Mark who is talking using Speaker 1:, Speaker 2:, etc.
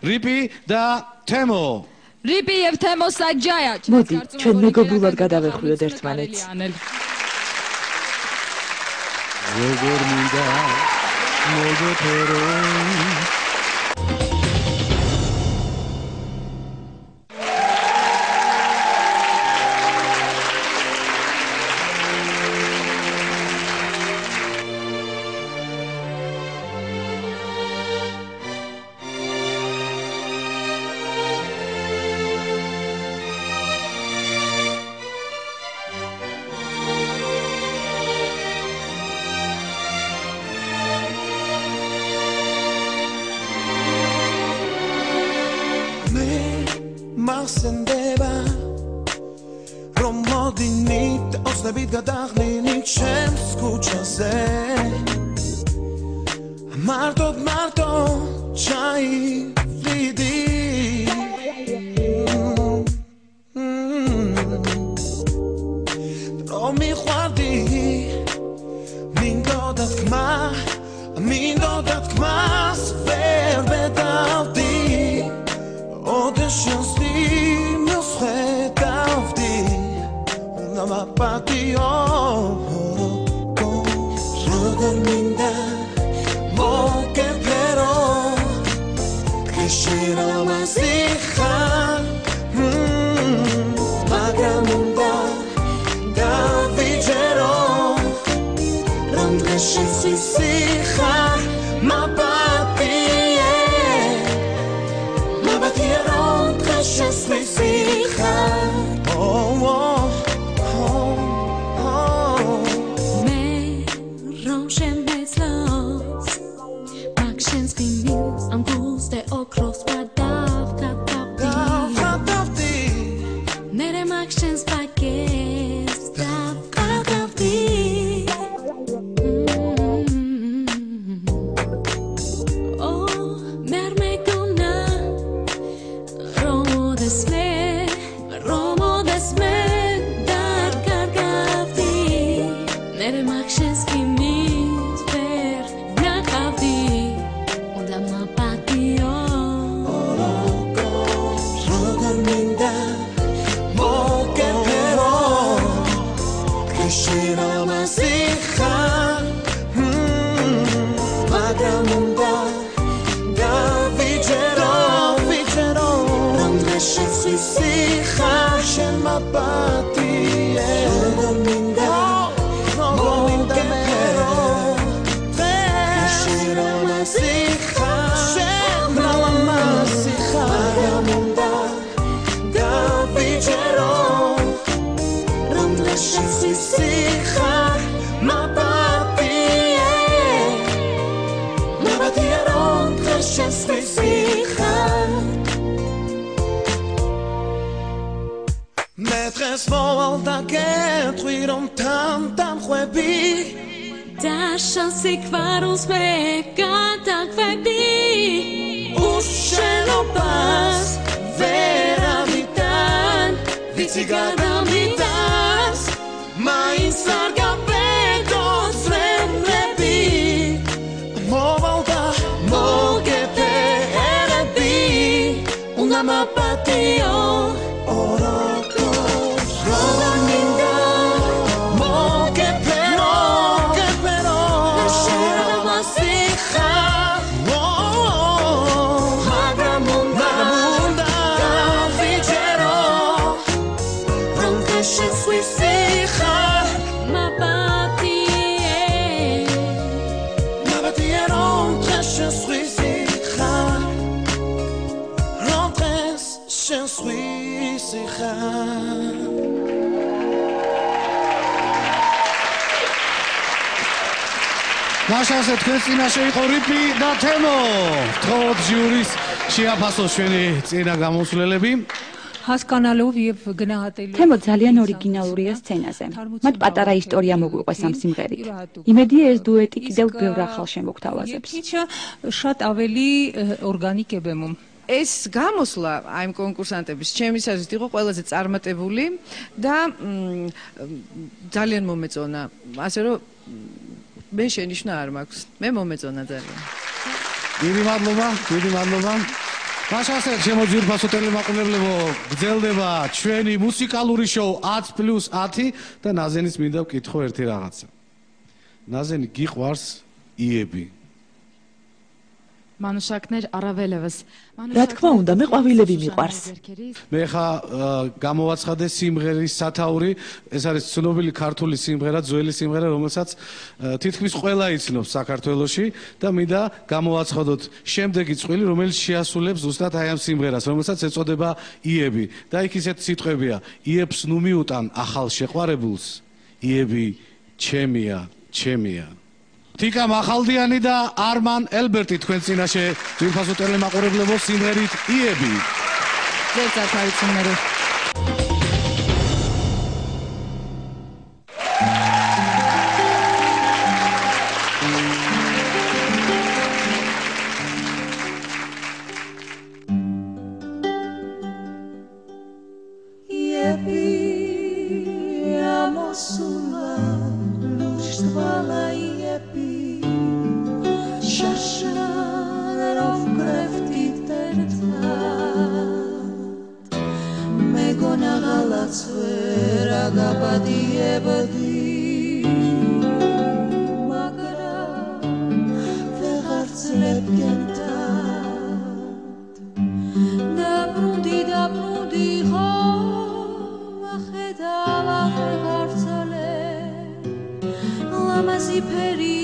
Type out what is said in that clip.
Speaker 1: რიპი და თემო.
Speaker 2: რიპი եւ თემო საჯაია.
Speaker 3: მოდი, ჩვენ მეგობრულად გადავეხვიოთ ერთმანეთს.
Speaker 1: როგორ მინდა მოგეფერო
Speaker 4: Maxendeva Romodinit Osnebit gadaglinit Shems kuchase Martot Chai Flidi Romi khwadi Mindo dat kma Sfer bedavdi Auditions ma patio Rodar minda Mo que pero Krishira masiha Magamunda Da vigero Randreshi sisiha Ma patie Ma patie Randreshi sisiha Maîtresse volta que truiram tantam khwebi
Speaker 5: Da chance kvarus me kata khwebi
Speaker 4: Usheno pas veramitan Vitsigadamitas Ma insarga pedos remlebi Mo volta mo que perebi Una mapatio
Speaker 1: მაშასე თქვენ წინაშე იყო რიპი და თემო. თხოვთ ჟიურის შეაფასოს ჩვენი წინა გამოსვლელები.
Speaker 3: თემო ძალიან ორიგინალურია სცენაზე. მათ პატარა ისტორია მოგვიყვეს ამ სიმღერით. იმედია ეს დუეტი კიდევ ბევრ ახალ შემოგთავაზებს.
Speaker 6: շատ ավելի ორგანიკებემო.
Speaker 7: ეს გამოსვლა აი ამ კონკურსანტების ჩემის აზრით იყო ყველაზე წარმატებული და ძალიან მომეწონა. ასე რომ მე შენიშვნა არ მაქვს. მე მომეწონა ძალიან.
Speaker 1: დიდი მადლობა. მაშასეთ შემოძვირფასო ტელემაყურებლებო, გრძელდება ჩვენი მუსიკალური შოუ 10+10 და ნაზენის მინდა ვკითხო ერთი რაღაცა. ნაზენი გიყვარს იები?
Speaker 2: მანუშაკნერ არაველევას.
Speaker 8: რა თქმა უნდა, მე ყვავილები მიყვარს.
Speaker 1: მე ხა გამოვაცხადე სიმღერის სათაური, ეს არის ცნობილი ქართული სიმღერა, ძველი სიმღერა, რომელსაც თითქმის ყველა იცნობს საქართველოში და მინდა გამოვაცხადოთ შემდეგი წყვილი, რომელიც შეასრულებს ზუსტად აი ამ სიმღერას, რომელსაც ეწოდება იები. და იქ ისეთ სიტყვებია: იებს ნუ მიუტან ახალ შეყვარებულს, იები ჩემია, ჩემია. თიკა მახალდიანი და არმან ელბერტი თქვენ წინაშე ძვირფასო ტელემაყურებლებო სიმღერით იები.
Speaker 2: ზეცად ავიცინე.
Speaker 5: Peri